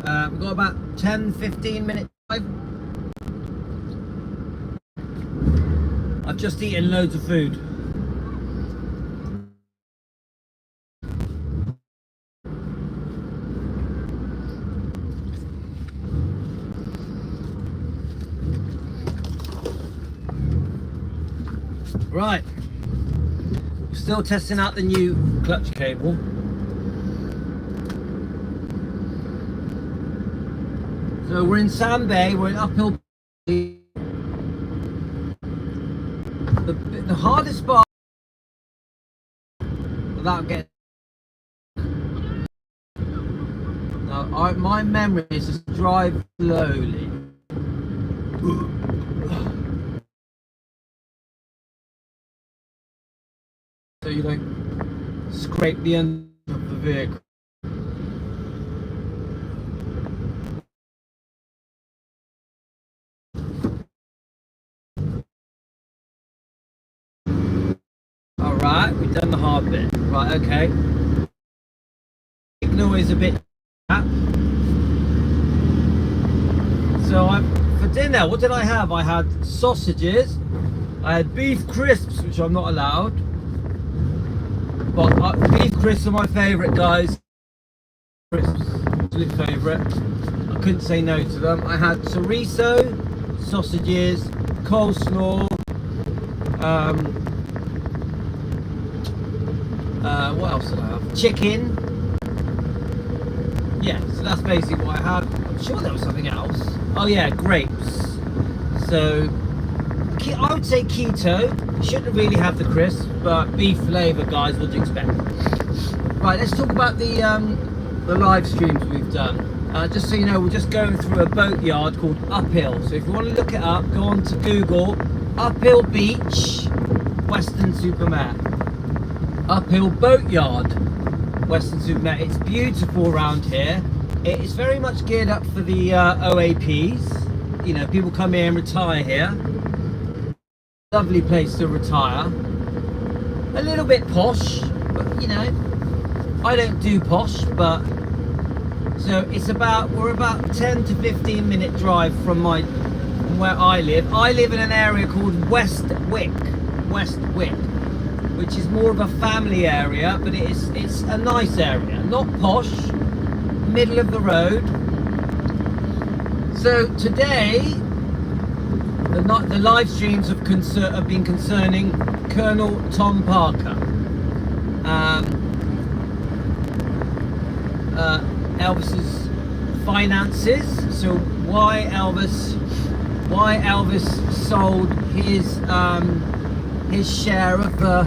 We've got about 10-15 minute drive. I've just eaten loads of food. Right, still testing out the new clutch cable. So we're in Sand Bay, we're in uphill. The hardest part without getting now, my memory is just drive slowly. So you don't scrape the end of the vehicle. Alright, we've done the hard bit. Right, okay. Signal is a bit. So for dinner, what did I have? I had sausages, I had beef crisps, which I'm not allowed. But beef crisps are my favourite, guys. Crisps, absolute favourite. I couldn't say no to them. I had chorizo, sausages, coleslaw, what else did I have? Chicken. Yeah, so that's basically what I had. I'm sure there was something else. Oh yeah, grapes. So I would say keto. You shouldn't really have the crisp, but beef flavour, guys, what do you expect? Right, let's talk about the live streams we've done. Just so you know, we're just going through a boat yard called Uphill. So if you want to look it up, go on to Google Uphill Beach, Weston-super-Mare. Uphill Boat Yard, Weston-super-Mare. It's beautiful around here. It's very much geared up for the OAPs. You know, people come here and retire here. Lovely place to retire. A little bit posh, but you know, I don't do posh, but so it's we're about 10 to 15 minute drive from where I live. I live in an area called West Wick, which is more of a family area, but it's a nice area, not posh, middle of the road. So today, the live streams have been concerning Colonel Tom Parker, Elvis's finances. So why Elvis sold his share of the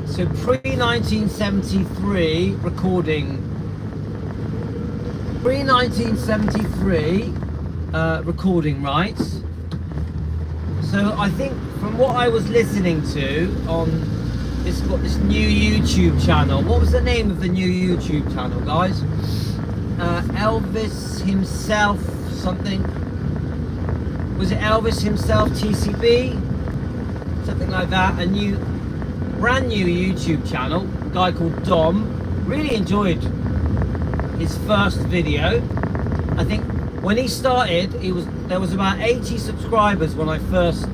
so pre-1973 recording rights. So I think from what I was listening to on this new YouTube channel, what was the name of the new YouTube channel, guys? Elvis himself something. Was it Elvis himself TCB? Something like that. Brand new YouTube channel, a guy called Dom. Really enjoyed his first video. I think when he started, there was about 80 subscribers when I first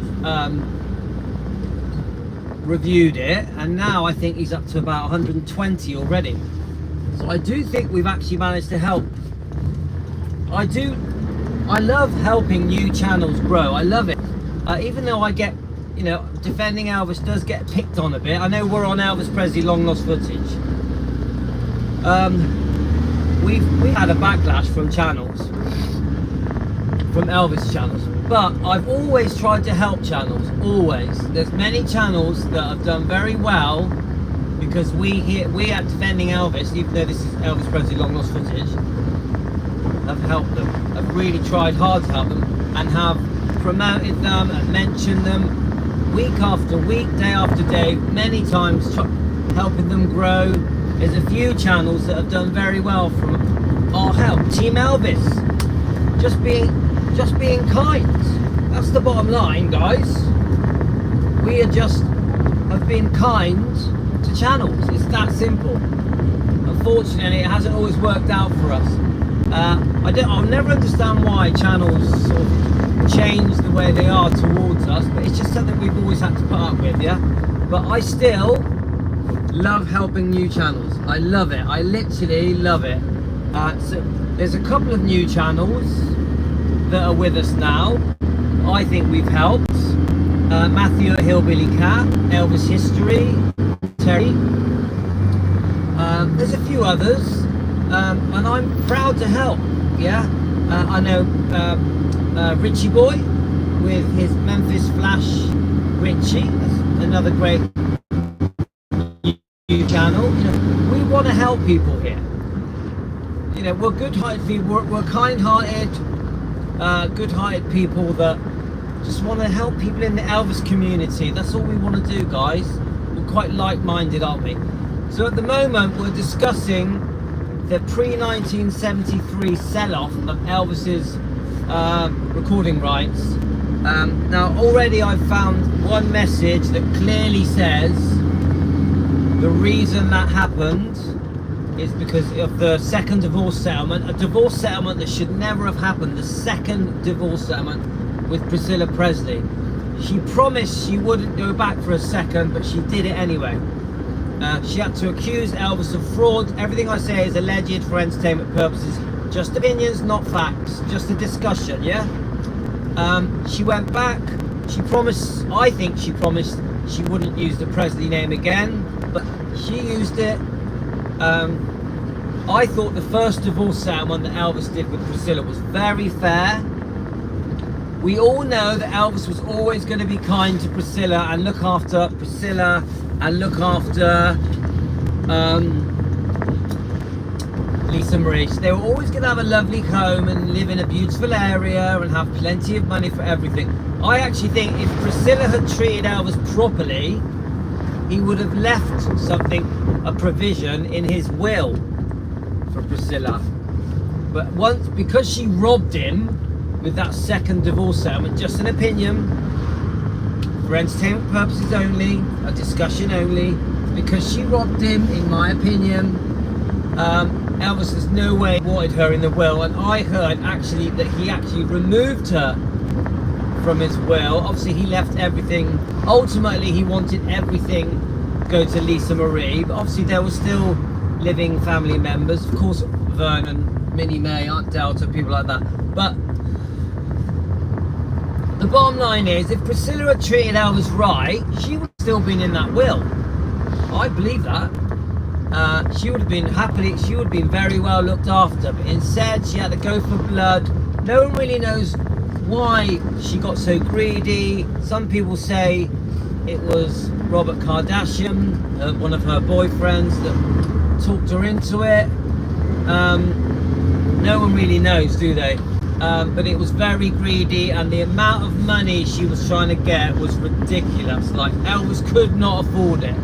reviewed it, and now I think he's up to about 120 already. So I do think we've actually managed to help. I love helping new channels grow. I love it. Even though I get, you know, defending Elvis does get picked on a bit. I know we're on Elvis Presley long lost footage. We had a backlash from Elvis channels, but I've always tried to help channels. Always. There's many channels that have done very well because we at Defending Elvis, even though this is Elvis Presley long lost footage, have helped them. I've really tried hard to help them and have promoted them and mentioned them week after week, day after day, many times, helping them grow. There's a few channels that have done very well from our help. Team Elvis, just being kind. That's the bottom line, guys. We have been kind to channels. It's that simple. And unfortunately, it hasn't always worked out for us. I'll never understand why channels sort of change the way they are towards us, but it's just something we've always had to put up with, yeah? But I still love helping new channels. I love it. I literally love it. So there's a couple of new channels that are with us now. I think we've helped. Matthew at Hillbilly Cat, Elvis History, Terry. There's a few others, and I'm proud to help. Yeah, I know Richie Boy with his Memphis Flash. Richie, that's another great new channel. You know, we want to help people here. You know, we're good-hearted people. We're kind-hearted, good-hearted people that just want to help people in the Elvis community. That's all we want to do, guys. We're quite like-minded, aren't we? So at the moment, we're discussing the pre-1973 sell-off of Elvis's recording rights. Now, already I've found one message that clearly says the reason that happened is because of the second divorce settlement, a divorce settlement that should never have happened, the second divorce settlement with Priscilla Presley. She promised she wouldn't go back for a second, but she did it anyway. She had to accuse Elvis of fraud. Everything I say is alleged for entertainment purposes, just opinions, not facts, just a discussion, yeah? She went back, she promised, I think she promised she wouldn't use the Presley name again, but she used it. I thought the first divorce settlement that Elvis did with Priscilla was very fair. We all know that Elvis was always going to be kind to Priscilla and look after Priscilla and look after Lisa Marie. They were always going to have a lovely home and live in a beautiful area and have plenty of money for everything. I actually think if Priscilla had treated Elvis properly, he would have left something, a provision in his will for Priscilla. But once, because she robbed him with that second divorce settlement, just an opinion, for entertainment purposes only, a discussion only, because she robbed him, in my opinion, Elvis has no way wanted her in the will, and I heard actually that he actually removed her from his will. Obviously he left everything, ultimately he wanted everything go to Lisa Marie, but obviously there were still living family members, of course Vernon, Minnie May, Aunt Delta, people like that. But the bottom line is, if Priscilla had treated Elvis right, she would have still been in that will. I believe that. She would have been happily, she would have been very well looked after, but instead she had to go for blood. No one really knows why she got so greedy. Some people say it was Robert Kardashian, one of her boyfriends, that talked her into it. No one really knows, do they? But it was very greedy, and the amount of money she was trying to get was ridiculous. Like, Elvis could not afford it.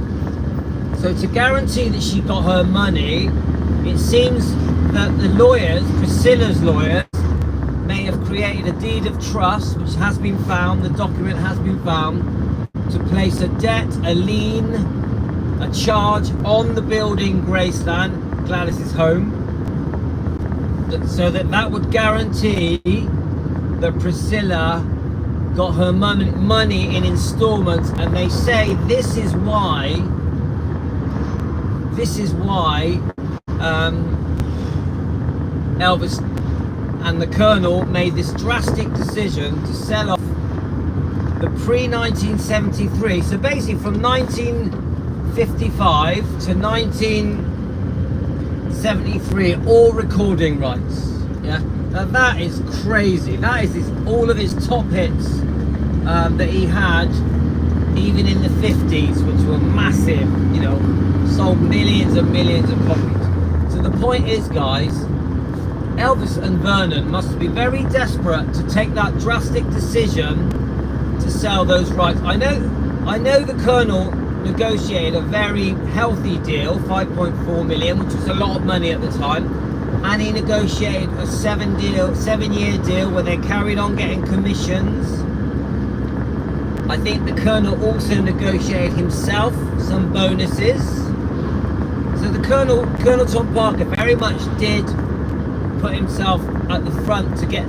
So to guarantee that she got her money, it seems that the lawyers, Priscilla's lawyers, may have created a deed of trust, which has been found, the document has been found, to place a debt, a lien, a charge on the building Graceland, Gladys's home, so that would guarantee that Priscilla got her money in installments. And they say this is why Elvis and the Colonel made this drastic decision to sell off the pre-1973. So basically from 1955 to 1973, all recording rights. Yeah, now that is crazy. That is all of his top hits that he had, even in the 50s, which were massive. You know, sold millions and millions of copies. So the point is, guys, Elvis and Vernon must be very desperate to take that drastic decision to sell those rights. I know the Colonel negotiated a very healthy deal, 5.4 million, which was a lot of money at the time, and he negotiated a 7-year deal where they carried on getting commissions. I think the Colonel also negotiated himself some bonuses. So the Colonel Tom Parker very much did put himself at the front to get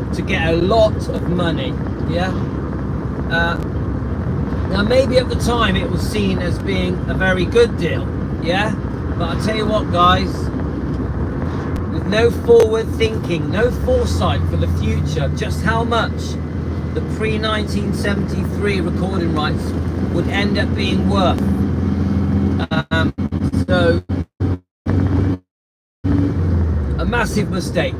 a lot of money. Yeah. Now maybe at the time it was seen as being a very good deal. Yeah. But I tell you what, guys, with no forward thinking, no foresight for the future, just how much the pre-1973 recording rights would end up being worth. So a massive mistake,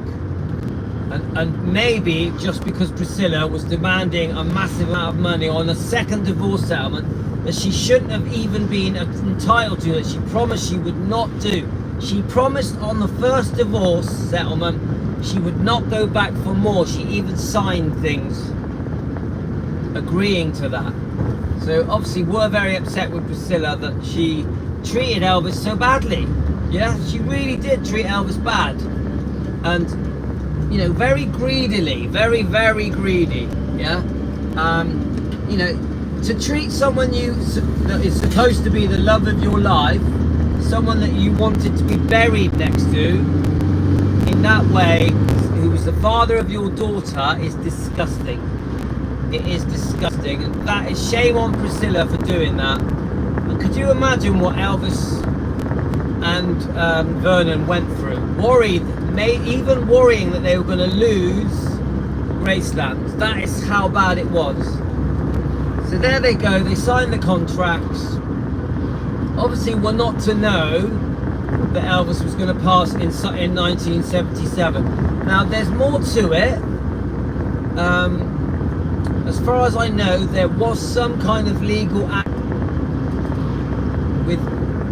and maybe just because Priscilla was demanding a massive amount of money on a second divorce settlement that she shouldn't have even been entitled to, that she promised she would not do. She promised on the first divorce settlement she would not go back for more. She even signed things agreeing to that. So obviously we're very upset with Priscilla that she treated Elvis so badly. Yeah, she really did treat Elvis bad, and you know, very greedily, very greedy. Yeah, you know, to treat someone that is supposed to be the love of your life, someone that you wanted to be buried next to, in that way, who was the father of your daughter, is disgusting. It is disgusting, and that is shame on Priscilla for doing that. And could you imagine what Elvis and Vernon went through? Even worrying that they were going to lose Graceland. That is how bad it was. So there they go, they signed the contracts. Obviously we're not to know that Elvis was going to pass in 1977. Now there's more to it. As far as I know, there was some kind of legal act with,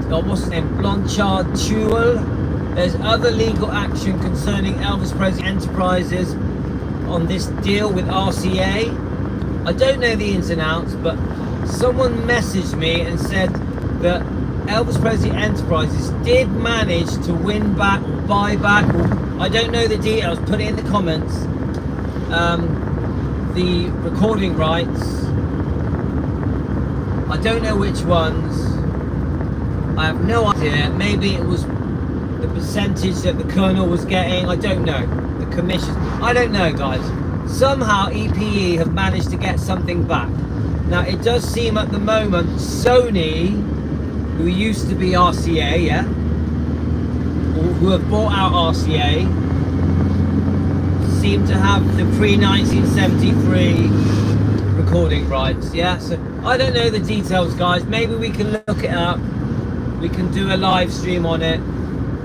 what's his name, Blanchard Jewell. There's other legal action concerning Elvis Presley Enterprises on this deal with RCA. I don't know the ins and outs, but someone messaged me and said that Elvis Presley Enterprises did manage to win back or buy back, or I don't know the details, put it in the comments, the recording rights. I don't know which ones. I have no idea. Maybe it was the percentage that the Colonel was getting. I don't know. The commission. I don't know, guys. Somehow EPE have managed to get something back. Now it does seem at the moment Sony, who used to be RCA, yeah, or who have bought out RCA, seem to have the pre-1973 recording rights. Yeah, so I don't know the details, guys. Maybe we can look it up. We can do a live stream on it.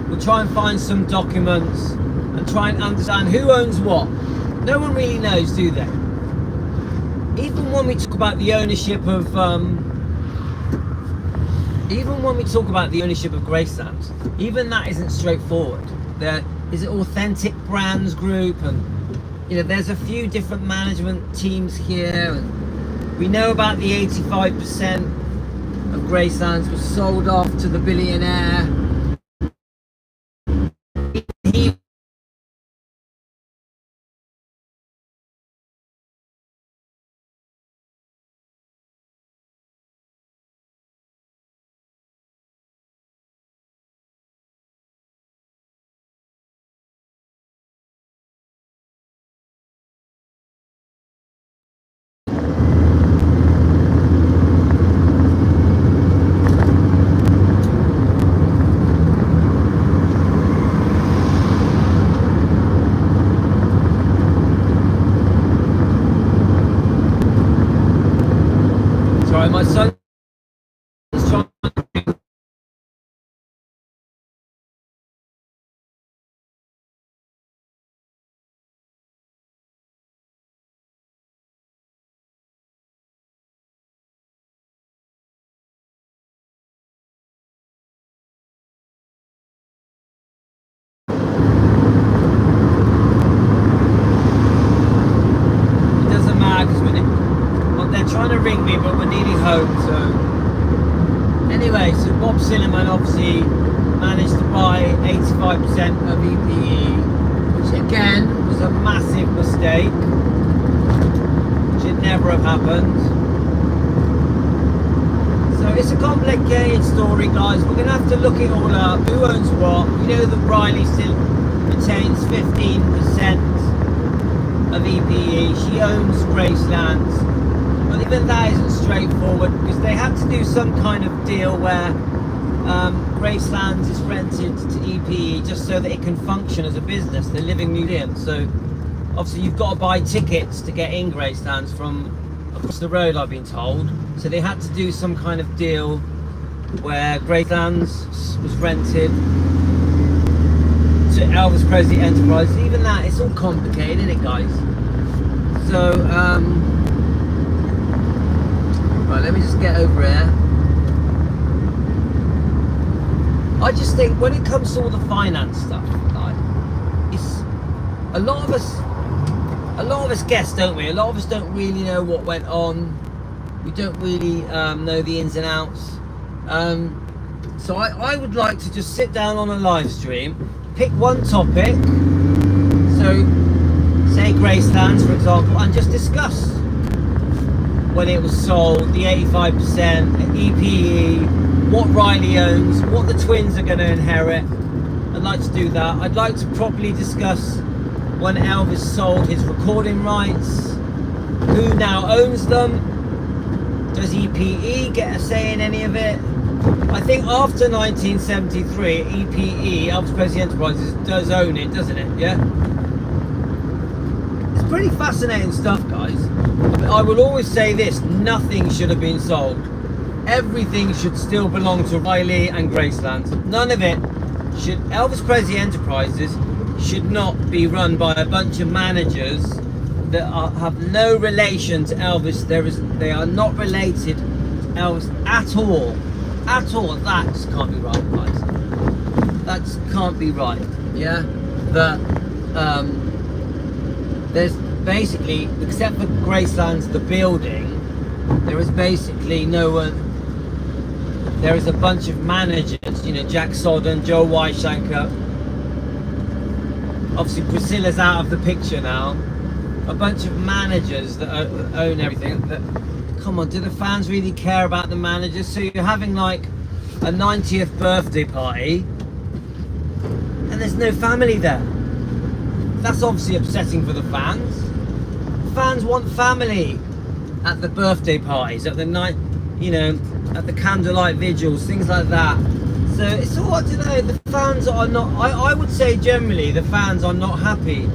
We'll try and find some documents and try and understand who owns what. No one really knows, do they? Even when we talk about the ownership of Graceland, even that isn't straightforward. There is an Authentic Brands Group, and you know, there's a few different management teams here, and we know about the 85% of Gracelands was sold off to the billionaire. My son is trying to trying to ring me, but we're nearly home. So anyway, so Bob Silliman obviously managed to buy 85% of EPE, which again was a massive mistake, which should never have happened. So it's a complicated story, guys. We're going to have to look it all up. Who owns what? You know that Riley still retains 15% of EPE. She owns Gracelands. But even that isn't straightforward because they had to do some kind of deal where Gracelands is rented to EPE just so that it can function as a business, the living museum. So obviously you've got to buy tickets to get in Gracelands from across the road, I've been told. So they had to do some kind of deal where Gracelands was rented to Elvis Presley Enterprises. Even that, it's all complicated, isn't it, guys? So right, let me just get over here. I just think when it comes to all the finance stuff, like, it's a lot of us guess, don't we? A lot of us don't really know what went on. We don't really know the ins and outs. So I would like to just sit down on a live stream, pick one topic, so say Gracelands for example, and just discuss when it was sold, the 85%, EPE, what Riley owns, what the twins are going to inherit. I'd like to do that. I'd like to properly discuss when Elvis sold his recording rights, who now owns them, does EPE get a say in any of it? I think after 1973, EPE, Elvis Presley Enterprises, does own it, doesn't it? Yeah? It's pretty fascinating stuff, guys. I will always say this, nothing should have been sold. Everything should still belong to Riley and Gracelands. None of it should. Elvis Presley Enterprises should not be run by a bunch of managers that have no relation to Elvis. They are not related to Elvis at all. At all. That just can't be right, guys. That just can't be right. Yeah? That there's basically, except for Gracelands, the building, there is basically no one. There is a bunch of managers, you know, Jack Sodden, Joe Weishanker. Obviously Priscilla's out of the picture now. A bunch of managers that own everything. Come on, do the fans really care about the managers? So you're having like a 90th birthday party and there's no family there. That's obviously upsetting for the fans. Fans want family at the birthday parties, at the night, you know, at the candlelight vigils, things like that. So it's all, I don't know, the fans are not, I would say generally the fans are not happy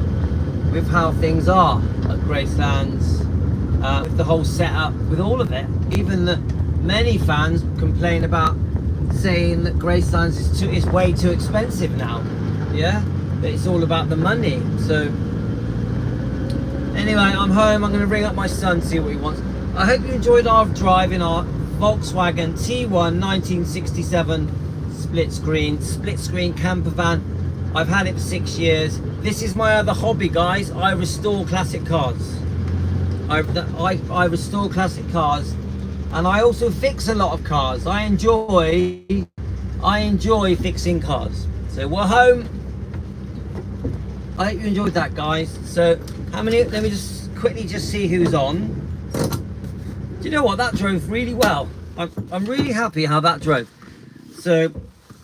with how things are at Gracelands, with the whole setup, with all of it. Even that many fans complain about saying that Gracelands is way too expensive now. Yeah, that it's all about the money. So anyway, I'm home. I'm going to ring up my son, see what he wants. I hope you enjoyed our drive in our Volkswagen T1 1967 split screen camper van. I've had it for 6 years. This is my other hobby, guys. I restore classic cars. I restore classic cars, and I also fix a lot of cars. I enjoy fixing cars. So we're home. I hope you enjoyed that, guys. So how many? Let me just quickly see who's on. Do you know what? That drove really well. I'm really happy how that drove. So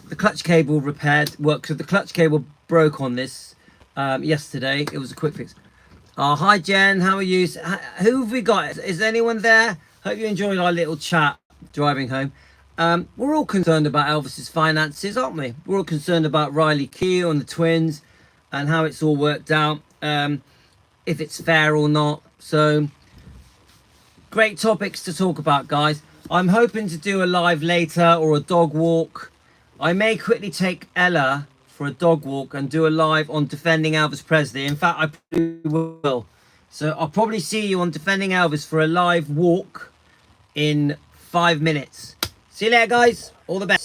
the clutch cable repaired worked. So the clutch cable broke on this yesterday. It was a quick fix. Hi Jen, how are you? Who have we got? Is anyone there? Hope you enjoyed our little chat driving home. We're all concerned about Elvis's finances, aren't we? We're all concerned about Riley Keough and the twins and how it's all worked out, if it's fair or not. So great topics to talk about, guys. I'm hoping to do a live later or a dog walk. I may quickly take Ella for a dog walk and do a live on defending Elvis Presley. In fact, I probably will. So I'll probably see you on defending Elvis for a live walk in 5 minutes. See you later, guys. All the best.